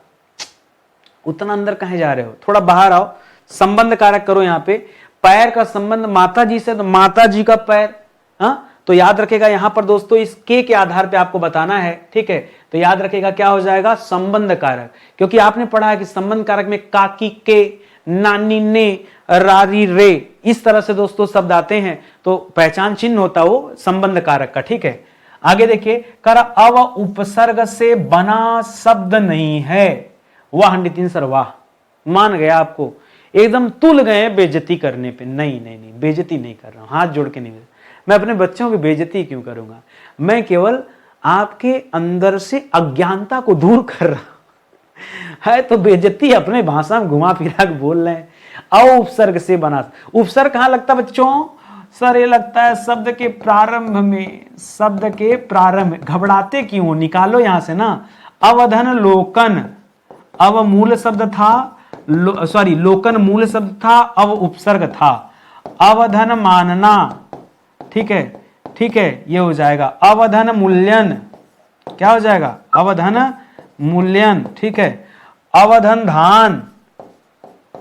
उतना अंदर कहीं जा रहे हो, थोड़ा बाहर आओ, संबंध कारक करो। यहाँ पे पैर का संबंध माता जी से, तो माता जी का पैर, हाँ तो याद रखेगा यहां पर दोस्तों इस के आधार पे आपको बताना है। ठीक है, तो याद रखेगा क्या हो जाएगा? संबंध कारक, क्योंकि आपने पढ़ा है कि संबंध कारक में काकी के, नानी ने, रारी रे, इस तरह से दोस्तों शब्द आते हैं, तो पहचान चिन्ह होता वो संबंध कारक का। ठीक है, आगे देखिए, कर अव उपसर्ग से बना शब्द नहीं है। वाह नितिन सर वाह, मान गया आपको, एकदम तुल गए बेइज्जती करने पे। नहीं नहीं नहीं, बेइज्जती नहीं कर रहा हूं, हाथ जोड़ के नहीं, मैं अपने बच्चों की बेइज्जती क्यों करूंगा? मैं केवल आपके अंदर से अज्ञानता को दूर कर रहा हूं। है तो बेइज्जती अपने भाषा में घुमा फिरा के बोल रहे हैं। अ उपसर्ग से बना, उपसर्ग कहां लगता है बच्चों? सर ये लगता है शब्द के प्रारंभ में, शब्द के प्रारंभ में। घबराते क्यों? निकालो यहां से ना। अवधन लोकन, अव मूल शब्द था, सॉरी लोकन मूल शब्द था, अव उपसर्ग था। अवधन मानना, ठीक है, ठीक है, ये हो जाएगा अवधन मूल्यन। क्या हो जाएगा? अवधन मूल्यन। ठीक है, अवधन धान,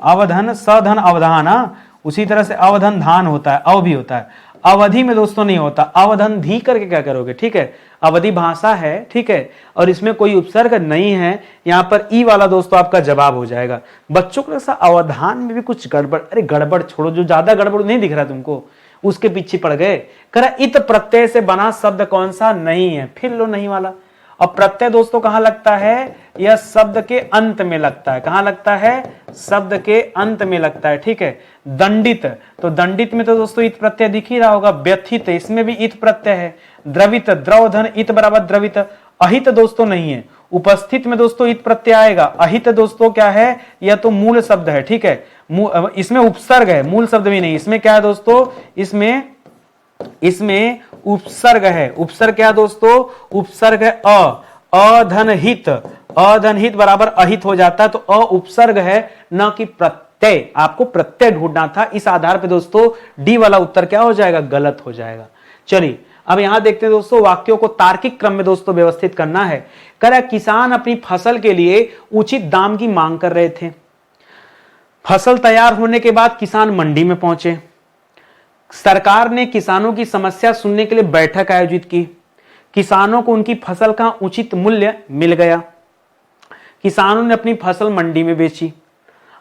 अवधन सधन अवधान, उसी तरह से अवधन धान होता है, अव भी होता है। अवधि में दोस्तों नहीं होता, अवधन धी करके क्या करोगे? ठीक है, अवधि भाषा है। ठीक है, और इसमें कोई उपसर्ग नहीं है, यहां पर ई वाला दोस्तों आपका जवाब हो जाएगा। बच्चों को ऐसा अवधान में भी कुछ गड़बड़, अरे गड़बड़ छोड़ो, जो ज्यादा गड़बड़ नहीं दिख रहा तुमको उसके पीछे पड़ गए। करा इत प्रत्यय से बना शब्द कौन सा नहीं है? फिर लो नहीं वाला। और प्रत्यय दोस्तों कहां लगता है? यह शब्द के अंत में लगता है। कहां लगता है? शब्द के अंत में लगता है। ठीक है, दंडित, तो दंडित में तो दोस्तों इत प्रत्यय दिख ही रहा होगा। व्यथित, इसमें भी इत प्रत्यय है। द्रवित, द्रवधन इत बराबर द्रवित। अहित दोस्तों नहीं है। उपस्थित में दोस्तों इत प्रत्यय आएगा। अहित दोस्तों क्या है? यह तो मूल शब्द है। ठीक है, इसमें उपसर्ग है, मूल शब्द भी नहीं। इसमें क्या है दोस्तों, इसमें उपसर्ग है। उपसर्ग क्या है दोस्तों, उपसर्ग है अधनहित। अधनहित बराबर अहित हो जाता है, तो अ उपसर्ग है न कि प्रत्यय। आपको प्रत्यय ढूंढना था, इस आधार पे दोस्तों डी वाला उत्तर क्या हो जाएगा, गलत हो जाएगा। चलिए अब यहां देखते हैं दोस्तों, वाक्यों को तार्किक क्रम में दोस्तों व्यवस्थित करना है। कह किसान अपनी फसल के लिए उचित दाम की मांग कर रहे थे। फसल तैयार होने के बाद किसान मंडी में पहुंचे। सरकार ने किसानों की समस्या सुनने के लिए बैठक आयोजित की। किसानों को उनकी फसल का उचित मूल्य मिल गया। किसानों ने अपनी फसल मंडी में बेची।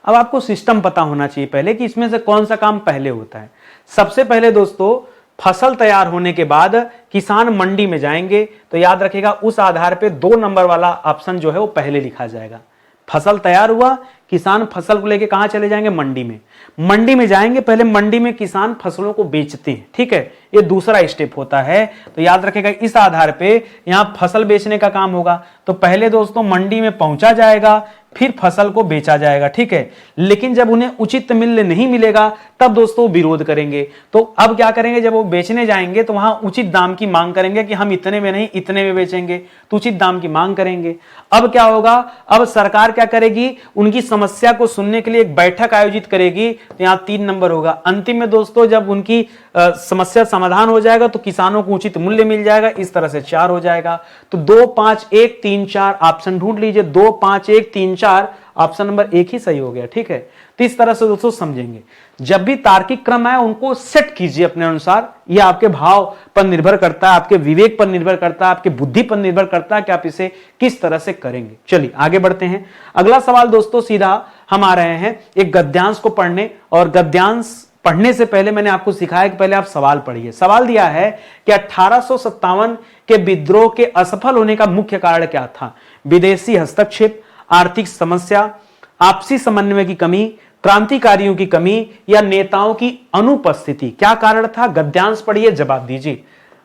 अब आपको सिस्टम पता होना चाहिए पहले कि इसमें से कौन सा काम पहले होता है। सबसे पहले दोस्तों फसल तैयार होने के बाद किसान मंडी में जाएंगे, तो याद रखिएगा उस आधार पे 2 नंबर वाला ऑप्शन जो है वो पहले लिखा जाएगा। फसल तैयार हुआ, किसान फसल को लेके कहां चले जाएंगे, मंडी में। मंडी में जाएंगे, पहले मंडी में किसान फसलों को बेचते हैं, ठीक है, ये दूसरा स्टेप होता है। तो याद रखेगा इस आधार पे यहां फसल बेचने का काम होगा। तो पहले दोस्तों मंडी में पहुंचा जाएगा, फिर फसल को बेचा जाएगा, ठीक है। लेकिन जब उन्हें उचित मूल्य नहीं मिलेगा तब दोस्तों विरोध करेंगे। तो अब क्या करेंगे, जब वो बेचने जाएंगे तो वहां उचित दाम की मांग करेंगे कि हम इतने में नहीं इतने में बेचेंगे, तो उचित दाम की मांग करेंगे। अब क्या होगा, अब सरकार क्या करेगी, उनकी समस्या को सुनने के लिए एक बैठक आयोजित करेगी। तो यहां 3 नंबर होगा। अंतिम में दोस्तों जब उनकी समस्या समाधान हो जाएगा तो किसानों को उचित मूल्य मिल जाएगा। इस तरह से 4 हो जाएगा। तो 2 5 1 3 4 ऑप्शन ढूंढ लीजिए। 2 5 1 3 4 ऑप्शन नंबर 1 ही सही हो गया, ठीक है। तो इस तरह से दोस्तों समझेंगे, जब भी तार्किक क्रम आए उनको सेट कीजिए अपने अनुसार। यह आपके भाव पर निर्भर करता है, आपके विवेक पर निर्भर करता है, आपके बुद्धि पर निर्भर करता है कि आप इसे किस तरह से करेंगे। चलिए आगे बढ़ते हैं। अगला सवाल दोस्तों सीधा हम आ रहे हैं एक गद्यांश को पढ़ने। और गद्यांश पढ़ने से पहले मैंने आपको सिखाया कि पहले आप सवाल पढ़िए। सवाल दिया है कि 1857 के विद्रोह के असफल होने का मुख्य कारण क्या था। विदेशी हस्तक्षेप, आर्थिक समस्या, आपसी समन्वय की कमी, क्रांतिकारियों की कमी या नेताओं की अनुपस्थिति। क्या कारण था, गद्यांश पढ़िए, जवाब दीजिए।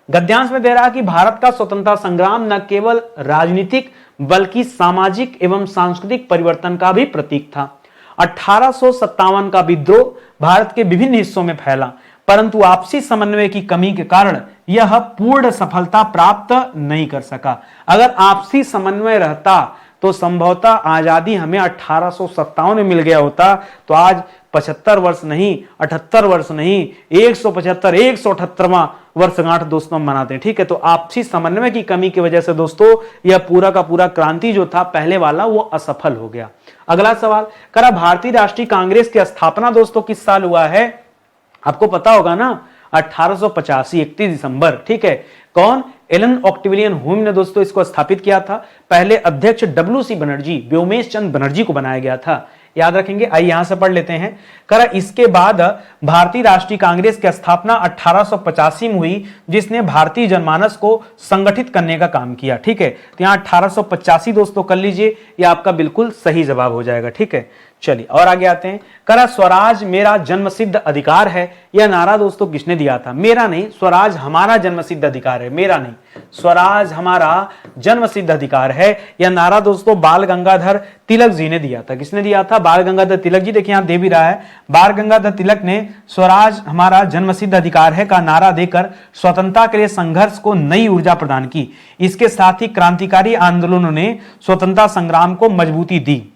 गद्यांश में दे रहा कि भारत का स्वतंत्रता संग्राम न केवल राजनीतिक बल्कि सामाजिक एवं सांस्कृतिक परिवर्तन का भी प्रतीक था। 1857 का विद्रोह भारत के विभिन्न हिस्सों में फैला, परंतु आपसी समन्वय की कमी के कारण यह पूर्ण सफलता प्राप्त नहीं कर सका। अगर आपसी समन्वय रहता तो संभवतः आजादी हमें 1857 में मिल गया होता, तो आज 75 वर्ष नहीं, 78 वर्ष नहीं, 175 178वां वर्षगांठ दोस्तों मनाते हैं, ठीक है। तो आपसी समन्वय की कमी की वजह से दोस्तों यह पूरा का पूरा क्रांति जो था पहले वाला वो असफल हो गया। अगला सवाल करा, भारतीय राष्ट्रीय कांग्रेस की स्थापना दोस्तों किस साल हुआ है। आपको पता होगा ना, 1885 31 दिसंबर, ठीक है। कौन, एलन ऑक्टेविलियन होम ने दोस्तों इसको स्थापित किया था। पहले अध्यक्ष WC बनर्जी, व्योमेश चंद्र बनर्जी को बनाया गया था, याद रखेंगे। आइए यहां से पढ़ लेते हैं। करा इसके बाद भारतीय राष्ट्रीय कांग्रेस की स्थापना 1885 में हुई, जिसने भारतीय जनमानस को संगठित करने का काम किया, ठीक है। तो यहां 1885 दोस्तों कर लीजिए, यह आपका बिल्कुल सही जवाब हो जाएगा, ठीक है। चलिए और आगे आते हैं। करा स्वराज मेरा जन्मसिद्ध अधिकार है, यह नारा दोस्तों किसने दिया था। मेरा नहीं, स्वराज हमारा जन्मसिद्ध अधिकार है, मेरा नहीं, स्वराज हमारा जन्मसिद्ध अधिकार है। यह नारा दोस्तों बाल गंगाधर तिलक जी ने दिया था। किसने दिया था, बाल गंगाधर तिलक जी। देखिए यहां दे भी रहा है, बाल गंगाधर तिलक ने स्वराज हमारा जन्मसिद्ध अधिकार है का नारा देकर स्वतंत्रता के लिए संघर्ष को नई ऊर्जा प्रदान की। इसके साथ ही क्रांतिकारी आंदोलनों ने स्वतंत्रता संग्राम को मजबूती दी,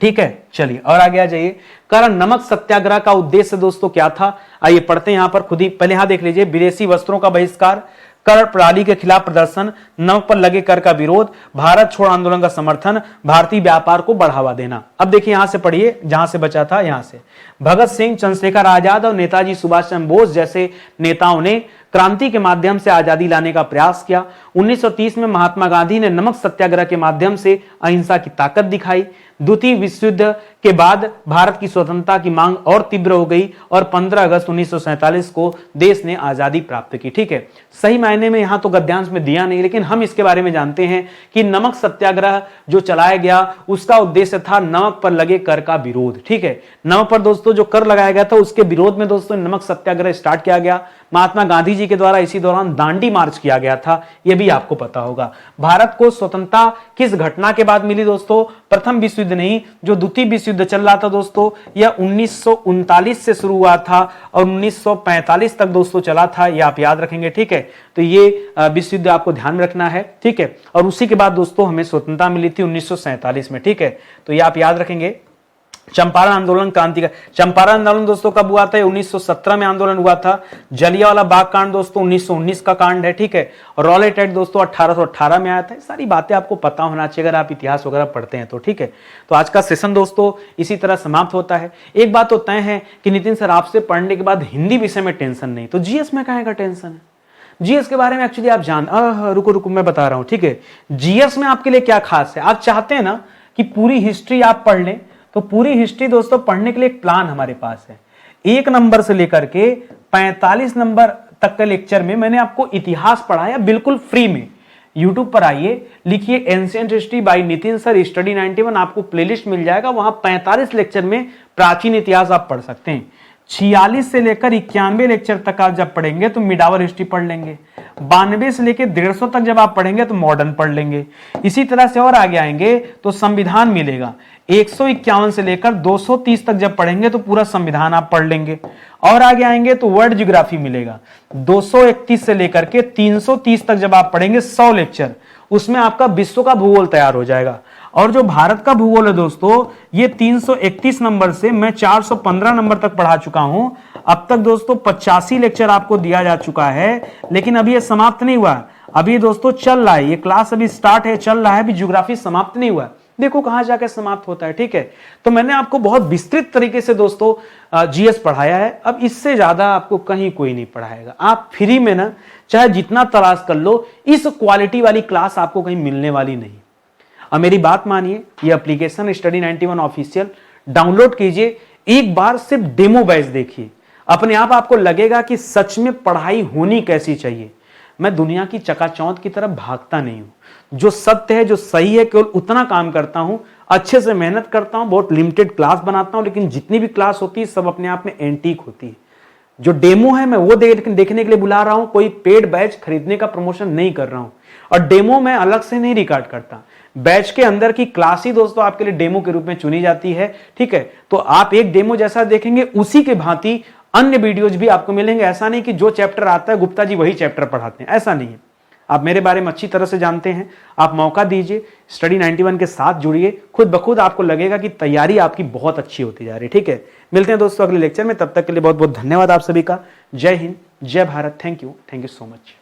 ठीक है। चलिए और आगे आ जाइए। कारण नमक सत्याग्रह का उद्देश्य दोस्तों क्या था, आइए पढ़ते हैं यहां पर खुद ही। पहले यहां देख लीजिए, विदेशी वस्त्रों का बहिष्कार, कर प्रणाली के खिलाफ प्रदर्शन, नमक पर लगे कर का विरोध, भारत छोड़ आंदोलन का समर्थन, भारतीय व्यापार को बढ़ावा देना। अब देखिए यहां से पढ़िए, जहां से बचा था यहां से। भगत सिंह, चंद्रशेखर आजाद और नेताजी सुभाष चंद्र बोस जैसे नेताओं ने क्रांति के माध्यम से आजादी लाने का प्रयास किया। 1930 में महात्मा गांधी ने नमक सत्याग्रह के माध्यम से अहिंसा की ताकत दिखाई। द्वितीय विश्व युद्ध के बाद भारत की स्वतंत्रता की मांग और तीव्र हो गई और 15 अगस्त 1947 को देश ने आजादी प्राप्त की, ठीक है। सही मायने में यहां तो गद्यांश में दिया नहीं, लेकिन हम इसके बारे में जानते हैं कि नमक सत्याग्रह जो चलाया गया उसका उद्देश्य था नमक पर लगे कर का विरोध, ठीक है। नमक पर दोस्तों जो कर लगाया गया था उसके विरोध में दोस्तों नमक सत्याग्रह स्टार्ट किया गया। महात्मा गांधी जी के द्वारा इसी दौरान दांडी मार्च किया गया था, यह भी आपको पता होगा। भारत को स्वतंत्रता किस घटना के बाद मिली दोस्तों? प्रथम विश्व युद्ध नहीं, जो द्वितीय विश्व युद्ध चल रहा था दोस्तों, यह 1939 से शुरू हुआ था और 1945 तक दोस्तों चला था, यह आप याद रखेंगे, ठीक है। तो ये विश्व युद्ध आपको ध्यान में रखना है, ठीक है। और उसी के बाद दोस्तों हमें स्वतंत्रता मिली थी 1947 में, ठीक है। तो ये आप याद रखेंगे। चंपारण आंदोलन, क्रांति का चंपारण आंदोलन दोस्तों कब हुआ था? 1917 में आंदोलन हुआ था। जलियांवाला बाग कांड दोस्तों 1919 का कांड है, ठीक है। और रॉलेट एक्ट दोस्तों 1818 में आया था। सारी बातें आपको पता होना चाहिए अगर आप इतिहास वगैरह पढ़ते हैं तो, ठीक है। तो आज का सेशन दोस्तों इसी तरह समाप्त होता है। एक बात तो तय है कि नितिन सर आपसे पढ़ने के बाद हिंदी विषय में टेंशन नहीं, तो जीएस में कहाँ का टेंशन है? जीएस के बारे में एक्चुअली आप रुको मैं बता रहा हूं, ठीक है। जीएस में आपके लिए क्या खास है? आप चाहते हैं ना कि पूरी हिस्ट्री आप पढ़ लें, तो पूरी हिस्ट्री दोस्तों पढ़ने के लिए एक प्लान हमारे पास है। 1 नंबर से लेकर के 45 नंबर तक के लेक्चर में मैंने आपको इतिहास पढ़ाया बिल्कुल फ्री में। YouTube पर आइए, लिखिए ancient history by Nitin sir study 91, आपको प्लेलिस्ट मिल जाएगा। वहां 45 लेक्चर में प्राचीन इतिहास आप पढ़ सकते हैं। 46 से लेकर 91 लेक्चर तक आप जब पढ़ेंगे तो मिडावर हिस्ट्री पढ़ लेंगे। 92 से लेकर 150 तक जब आप पढ़ेंगे तो मॉडर्न पढ़ लेंगे। इसी तरह से और आगे आएंगे तो संविधान मिलेगा। 151 से लेकर 230 तक जब पढ़ेंगे तो पूरा संविधान आप पढ़ लेंगे। और आगे आएंगे तो वर्ल्ड ज्योग्राफी मिलेगा। 231 से लेकर के 330 तक जब आप पढ़ेंगे 100 लेक्चर, उसमें आपका विश्व का भूगोल तैयार हो जाएगा। और जो भारत का भूगोल है दोस्तों, ये 331 नंबर से मैं 415 नंबर तक पढ़ा चुका हूं। अब तक दोस्तों 85 लेक्चर आपको दिया जा चुका है, लेकिन अभी ये समाप्त नहीं हुआ। अभी दोस्तों चल रहा है, ये क्लास अभी स्टार्ट है, चल रहा है, अभी ज्योग्राफी समाप्त नहीं हुआ। देखो कहां जाकर समाप्त होता है, ठीक है। तो मैंने आपको बहुत विस्तृत तरीके से दोस्तों जीएस पढ़ाया है। अब इससे ज्यादा आपको कहीं कोई नहीं पढ़ाएगा। आप फ्री में ना चाहे जितना तलाश कर लो, इस क्वालिटी वाली क्लास आपको कहीं मिलने वाली नहीं। अब मेरी बात मानिए, ये एप्लीकेशन स्टडी 91 ऑफिशियल डाउनलोड कीजिए, एक बार सिर्फ डेमो बैच देखिए, अपने आप आपको लगेगा कि सच में पढ़ाई होनी कैसी चाहिए। मैं दुनिया की चकाचौंध की तरफ भागता नहीं हूं। जो सत्य है, जो सही है, केवल उतना काम करता हूं, अच्छे से मेहनत करता हूं, बहुत लिमिटेड क्लास बनाता हूं, लेकिन जितनी भी क्लास होती है सब अपने आप में एंटीक होती है। जो डेमो है मैं वो देखने के लिए बुला रहा हूं, कोई पेड बैच खरीदने का प्रमोशन नहीं कर रहा हूं। और डेमो मैं अलग से नहीं रिकॉर्ड करता, बैच के अंदर की क्लास ही दोस्तों आपके लिए डेमो के रूप में चुनी जाती है, ठीक है। तो आप एक डेमो जैसा देखेंगे, उसी के भांति अन्य वीडियोज भी आपको मिलेंगे। ऐसा नहीं कि जो चैप्टर आता है गुप्ता जी वही चैप्टर पढ़ाते हैं, ऐसा नहीं है। आप मेरे बारे में अच्छी तरह से जानते हैं। आप मौका दीजिए, स्टडी 91 के साथ जुड़िए, खुद ब खुद आपको लगेगा कि तैयारी आपकी बहुत अच्छी होती जा रही है, ठीक है। मिलते हैं दोस्तों अगले लेक्चर में, तब तक के लिए बहुत बहुत धन्यवाद आप सभी का। जय हिंद, जय Bharat, thank you so much.